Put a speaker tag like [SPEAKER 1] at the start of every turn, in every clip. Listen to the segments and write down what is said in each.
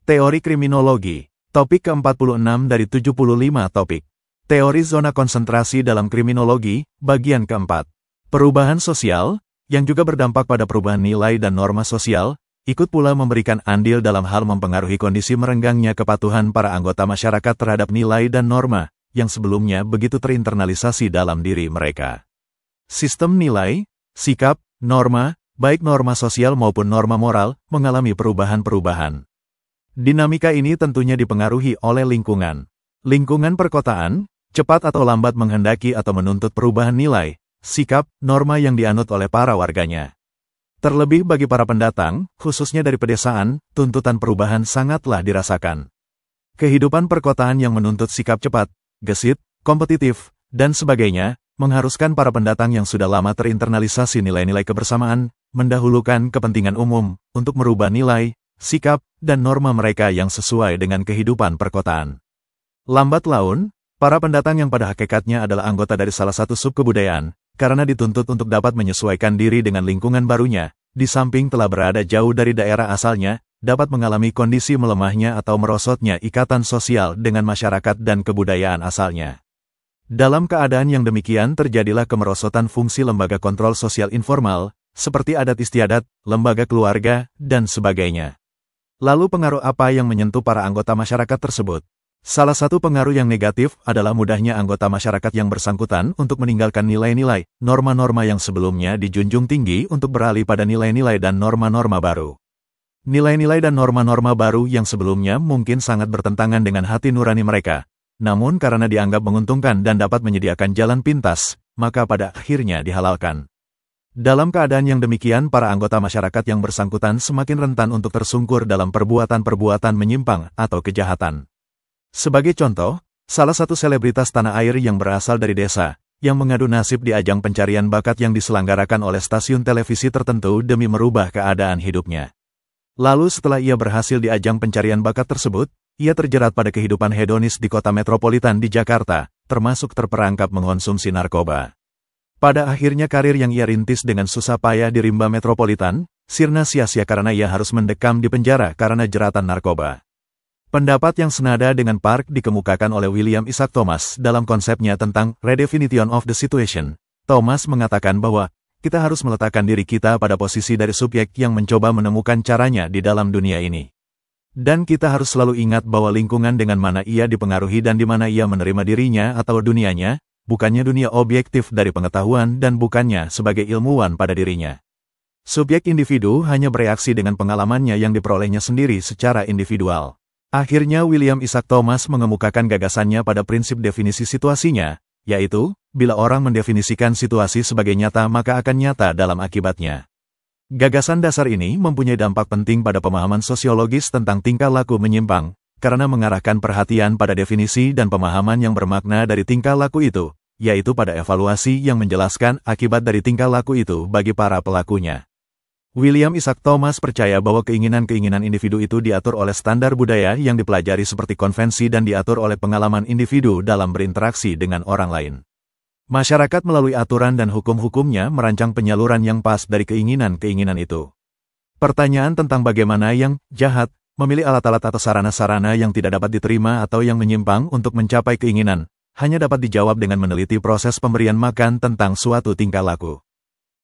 [SPEAKER 1] Teori Kriminologi. Topik ke-46 dari 75 topik. Teori zona konsentrasi dalam kriminologi, bagian keempat. Perubahan sosial, yang juga berdampak pada perubahan nilai dan norma sosial, ikut pula memberikan andil dalam hal mempengaruhi kondisi merenggangnya kepatuhan para anggota masyarakat terhadap nilai dan norma, yang sebelumnya begitu terinternalisasi dalam diri mereka. Sistem nilai, sikap, norma, baik norma sosial maupun norma moral, mengalami perubahan-perubahan. Dinamika ini tentunya dipengaruhi oleh lingkungan. Lingkungan perkotaan, cepat atau lambat menghendaki atau menuntut perubahan nilai, sikap, norma yang dianut oleh para warganya. Terlebih bagi para pendatang, khususnya dari pedesaan, tuntutan perubahan sangatlah dirasakan. Kehidupan perkotaan yang menuntut sikap cepat, gesit, kompetitif, dan sebagainya, mengharuskan para pendatang yang sudah lama terinternalisasi nilai-nilai kebersamaan, mendahulukan kepentingan umum, untuk merubah nilai, sikap, dan norma mereka yang sesuai dengan kehidupan perkotaan. Lambat laun, para pendatang yang pada hakikatnya adalah anggota dari salah satu subkebudayaan, karena dituntut untuk dapat menyesuaikan diri dengan lingkungan barunya, di samping telah berada jauh dari daerah asalnya, dapat mengalami kondisi melemahnya atau merosotnya ikatan sosial dengan masyarakat dan kebudayaan asalnya. Dalam keadaan yang demikian terjadilah kemerosotan fungsi lembaga kontrol sosial informal, seperti adat istiadat, lembaga keluarga, dan sebagainya. Lalu pengaruh apa yang menyentuh para anggota masyarakat tersebut? Salah satu pengaruh yang negatif adalah mudahnya anggota masyarakat yang bersangkutan untuk meninggalkan nilai-nilai, norma-norma yang sebelumnya dijunjung tinggi untuk beralih pada nilai-nilai dan norma-norma baru. Nilai-nilai dan norma-norma baru yang sebelumnya mungkin sangat bertentangan dengan hati nurani mereka, namun karena dianggap menguntungkan dan dapat menyediakan jalan pintas, maka pada akhirnya dihalalkan. Dalam keadaan yang demikian, para anggota masyarakat yang bersangkutan semakin rentan untuk tersungkur dalam perbuatan-perbuatan menyimpang atau kejahatan. Sebagai contoh, salah satu selebritas tanah air yang berasal dari desa, yang mengadu nasib di ajang pencarian bakat yang diselenggarakan oleh stasiun televisi tertentu demi merubah keadaan hidupnya. Lalu setelah ia berhasil di ajang pencarian bakat tersebut, ia terjerat pada kehidupan hedonis di kota metropolitan di Jakarta, termasuk terperangkap mengonsumsi narkoba. Pada akhirnya karir yang ia rintis dengan susah payah di rimba metropolitan, sirna sia-sia karena ia harus mendekam di penjara karena jeratan narkoba. Pendapat yang senada dengan Park dikemukakan oleh William Isaac Thomas dalam konsepnya tentang redefinition of the situation. Thomas mengatakan bahwa kita harus meletakkan diri kita pada posisi dari subjek yang mencoba menemukan caranya di dalam dunia ini. Dan kita harus selalu ingat bahwa lingkungan dengan mana ia dipengaruhi dan di mana ia menerima dirinya atau dunianya, bukannya dunia objektif dari pengetahuan dan bukannya sebagai ilmuwan pada dirinya. Subjek individu hanya bereaksi dengan pengalamannya yang diperolehnya sendiri secara individual. Akhirnya William Isaac Thomas mengemukakan gagasannya pada prinsip definisi situasinya, yaitu, bila orang mendefinisikan situasi sebagai nyata maka akan nyata dalam akibatnya. Gagasan dasar ini mempunyai dampak penting pada pemahaman sosiologis tentang tingkah laku menyimpang, karena mengarahkan perhatian pada definisi dan pemahaman yang bermakna dari tingkah laku itu, yaitu pada evaluasi yang menjelaskan akibat dari tingkah laku itu bagi para pelakunya. William Isaac Thomas percaya bahwa keinginan-keinginan individu itu diatur oleh standar budaya yang dipelajari seperti konvensi dan diatur oleh pengalaman individu dalam berinteraksi dengan orang lain. Masyarakat melalui aturan dan hukum-hukumnya merancang penyaluran yang pas dari keinginan-keinginan itu. Pertanyaan tentang bagaimana yang jahat memilih alat-alat atau sarana-sarana yang tidak dapat diterima atau yang menyimpang untuk mencapai keinginan, hanya dapat dijawab dengan meneliti proses pemberian makan tentang suatu tingkah laku.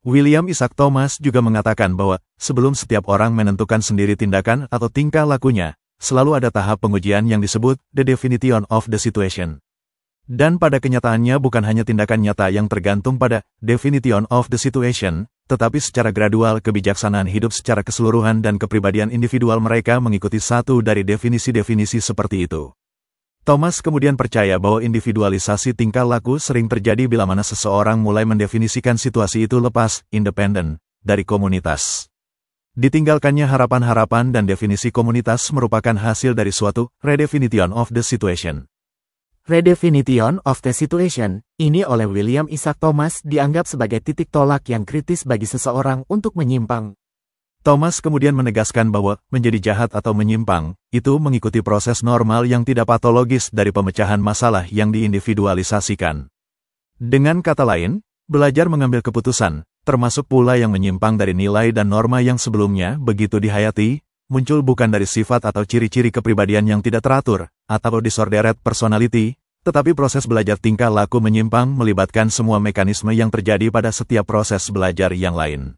[SPEAKER 1] William Isaac Thomas juga mengatakan bahwa, sebelum setiap orang menentukan sendiri tindakan atau tingkah lakunya, selalu ada tahap pengujian yang disebut the definition of the situation. Dan pada kenyataannya bukan hanya tindakan nyata yang tergantung pada definition of the situation, tetapi secara gradual kebijaksanaan hidup secara keseluruhan dan kepribadian individual mereka mengikuti satu dari definisi-definisi seperti itu. Thomas kemudian percaya bahwa individualisasi tingkah laku sering terjadi bila mana seseorang mulai mendefinisikan situasi itu lepas, independen, dari komunitas. Ditinggalkannya harapan-harapan dan definisi komunitas merupakan hasil dari suatu redefinition of the situation.
[SPEAKER 2] Redefinition of the situation, ini oleh William Isaac Thomas dianggap sebagai titik tolak yang kritis bagi seseorang untuk menyimpang.
[SPEAKER 1] Thomas kemudian menegaskan bahwa menjadi jahat atau menyimpang, itu mengikuti proses normal yang tidak patologis dari pemecahan masalah yang diindividualisasikan. Dengan kata lain, belajar mengambil keputusan, termasuk pula yang menyimpang dari nilai dan norma yang sebelumnya begitu dihayati, muncul bukan dari sifat atau ciri-ciri kepribadian yang tidak teratur, atau disordered personality, tetapi proses belajar tingkah laku menyimpang melibatkan semua mekanisme yang terjadi pada setiap proses belajar yang lain.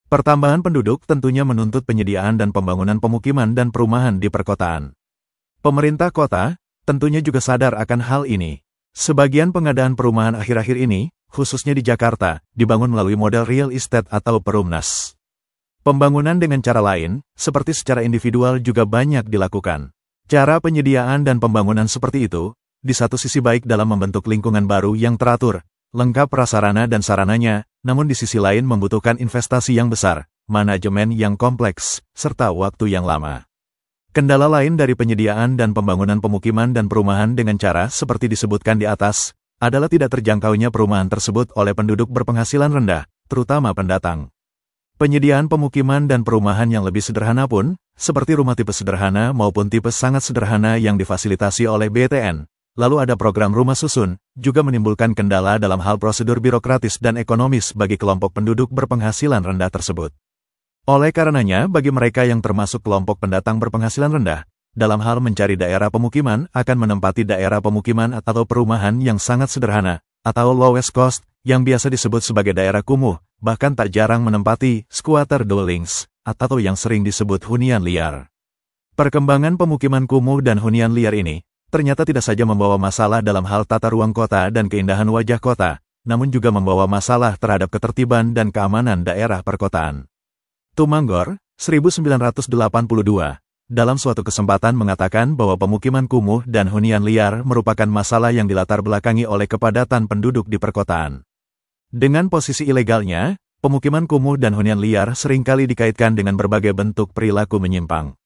[SPEAKER 1] Pertambahan penduduk tentunya menuntut penyediaan dan pembangunan pemukiman dan perumahan di perkotaan. Pemerintah kota tentunya juga sadar akan hal ini. Sebagian pengadaan perumahan akhir-akhir ini, khususnya di Jakarta, dibangun melalui model real estate atau perumnas. Pembangunan dengan cara lain, seperti secara individual juga banyak dilakukan. Cara penyediaan dan pembangunan seperti itu, di satu sisi baik dalam membentuk lingkungan baru yang teratur, lengkap prasarana dan sarananya, namun di sisi lain membutuhkan investasi yang besar, manajemen yang kompleks, serta waktu yang lama. Kendala lain dari penyediaan dan pembangunan pemukiman dan perumahan dengan cara seperti disebutkan di atas, adalah tidak terjangkaunya perumahan tersebut oleh penduduk berpenghasilan rendah, terutama pendatang. Penyediaan pemukiman dan perumahan yang lebih sederhana pun, seperti rumah tipe sederhana maupun tipe sangat sederhana yang difasilitasi oleh BTN, lalu ada program rumah susun, juga menimbulkan kendala dalam hal prosedur birokratis dan ekonomis bagi kelompok penduduk berpenghasilan rendah tersebut. Oleh karenanya, bagi mereka yang termasuk kelompok pendatang berpenghasilan rendah, dalam hal mencari daerah pemukiman akan menempati daerah pemukiman atau perumahan yang sangat sederhana, atau lowest cost, yang biasa disebut sebagai daerah kumuh, bahkan tak jarang menempati squatter dwellings, atau yang sering disebut hunian liar. Perkembangan pemukiman kumuh dan hunian liar ini, ternyata tidak saja membawa masalah dalam hal tata ruang kota dan keindahan wajah kota, namun juga membawa masalah terhadap ketertiban dan keamanan daerah perkotaan. Tumanggor, 1982, dalam suatu kesempatan mengatakan bahwa pemukiman kumuh dan hunian liar merupakan masalah yang dilatar belakangi oleh kepadatan penduduk di perkotaan. Dengan posisi ilegalnya, pemukiman kumuh dan hunian liar seringkali dikaitkan dengan berbagai bentuk perilaku menyimpang.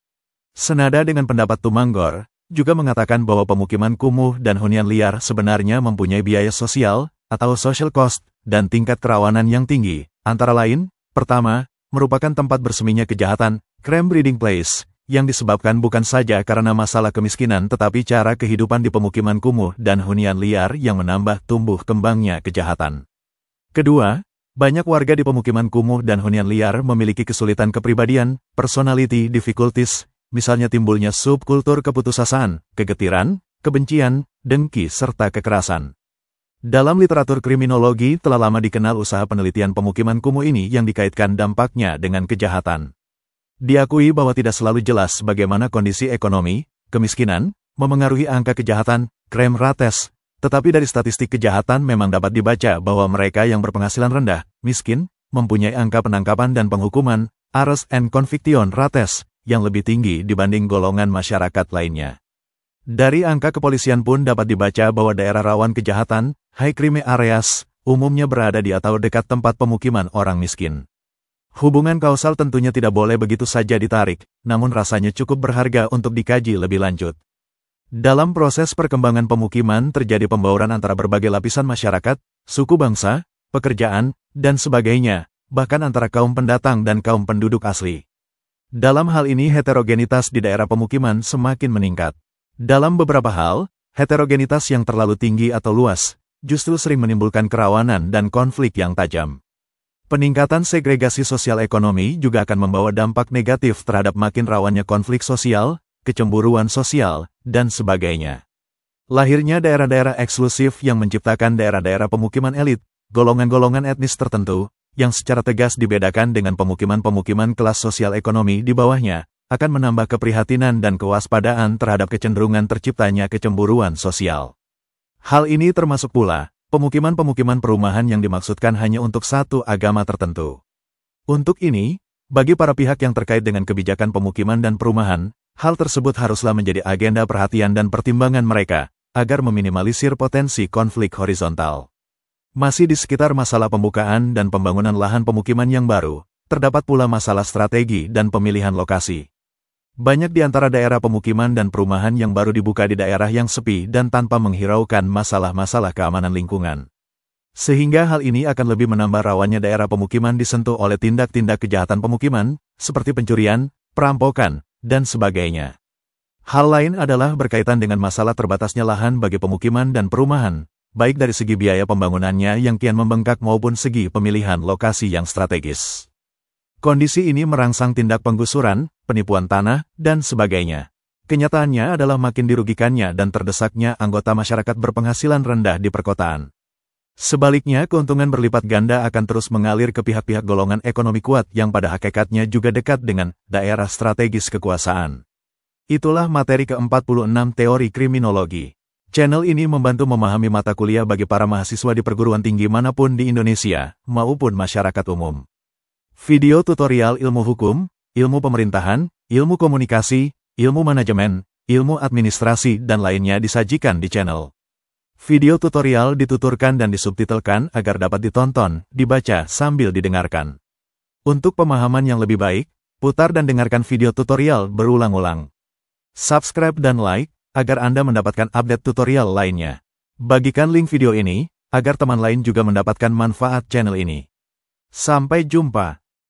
[SPEAKER 1] Senada dengan pendapat Tumanggor, juga mengatakan bahwa pemukiman kumuh dan hunian liar sebenarnya mempunyai biaya sosial, atau social cost, dan tingkat kerawanan yang tinggi, antara lain, pertama, merupakan tempat berseminya kejahatan, crime breeding place, yang disebabkan bukan saja karena masalah kemiskinan tetapi cara kehidupan di pemukiman kumuh dan hunian liar yang menambah tumbuh kembangnya kejahatan. Kedua, banyak warga di pemukiman kumuh dan hunian liar memiliki kesulitan kepribadian, personality difficulties, misalnya timbulnya subkultur keputusasaan, kegetiran, kebencian, dengki, serta kekerasan. Dalam literatur kriminologi telah lama dikenal usaha penelitian pemukiman kumuh ini yang dikaitkan dampaknya dengan kejahatan. Diakui bahwa tidak selalu jelas bagaimana kondisi ekonomi, kemiskinan, memengaruhi angka kejahatan, crime rates, tetapi dari statistik kejahatan memang dapat dibaca bahwa mereka yang berpenghasilan rendah, miskin, mempunyai angka penangkapan dan penghukuman, arrest and conviction rates, yang lebih tinggi dibanding golongan masyarakat lainnya. Dari angka kepolisian pun dapat dibaca bahwa daerah rawan kejahatan, high crime areas, umumnya berada di atau dekat tempat pemukiman orang miskin. Hubungan kausal tentunya tidak boleh begitu saja ditarik, namun rasanya cukup berharga untuk dikaji lebih lanjut. Dalam proses perkembangan pemukiman terjadi pembauran antara berbagai lapisan masyarakat, suku bangsa, pekerjaan, dan sebagainya, bahkan antara kaum pendatang dan kaum penduduk asli. Dalam hal ini heterogenitas di daerah pemukiman semakin meningkat. Dalam beberapa hal, heterogenitas yang terlalu tinggi atau luas, justru sering menimbulkan kerawanan dan konflik yang tajam. Peningkatan segregasi sosial ekonomi juga akan membawa dampak negatif terhadap makin rawannya konflik sosial, kecemburuan sosial, dan sebagainya. Lahirnya daerah-daerah eksklusif yang menciptakan daerah-daerah pemukiman elit, golongan-golongan etnis tertentu, yang secara tegas dibedakan dengan pemukiman-pemukiman kelas sosial ekonomi di bawahnya, akan menambah keprihatinan dan kewaspadaan terhadap kecenderungan terciptanya kecemburuan sosial. Hal ini termasuk pula, pemukiman-pemukiman perumahan yang dimaksudkan hanya untuk satu agama tertentu. Untuk ini, bagi para pihak yang terkait dengan kebijakan pemukiman dan perumahan, hal tersebut haruslah menjadi agenda perhatian dan pertimbangan mereka, agar meminimalisir potensi konflik horizontal. Masih di sekitar masalah pembukaan dan pembangunan lahan pemukiman yang baru, terdapat pula masalah strategi dan pemilihan lokasi. Banyak di antara daerah pemukiman dan perumahan yang baru dibuka di daerah yang sepi dan tanpa menghiraukan masalah-masalah keamanan lingkungan. Sehingga hal ini akan lebih menambah rawannya daerah pemukiman disentuh oleh tindak-tindak kejahatan pemukiman, seperti pencurian, perampokan, dan sebagainya. Hal lain adalah berkaitan dengan masalah terbatasnya lahan bagi pemukiman dan perumahan, baik dari segi biaya pembangunannya yang kian membengkak maupun segi pemilihan lokasi yang strategis. Kondisi ini merangsang tindak penggusuran, penipuan tanah, dan sebagainya. Kenyataannya adalah makin dirugikannya dan terdesaknya anggota masyarakat berpenghasilan rendah di perkotaan. Sebaliknya, keuntungan berlipat ganda akan terus mengalir ke pihak-pihak golongan ekonomi kuat yang pada hakikatnya juga dekat dengan daerah strategis kekuasaan. Itulah materi ke-46 teori kriminologi. Channel ini membantu memahami mata kuliah bagi para mahasiswa di perguruan tinggi manapun di Indonesia, maupun masyarakat umum. Video tutorial ilmu hukum, ilmu pemerintahan, ilmu komunikasi, ilmu manajemen, ilmu administrasi, dan lainnya disajikan di channel. Video tutorial dituturkan dan disubtitelkan agar dapat ditonton, dibaca, sambil didengarkan. Untuk pemahaman yang lebih baik, putar dan dengarkan video tutorial berulang-ulang. Subscribe dan like, agar Anda mendapatkan update tutorial lainnya. Bagikan link video ini, agar teman lain juga mendapatkan manfaat channel ini. Sampai jumpa.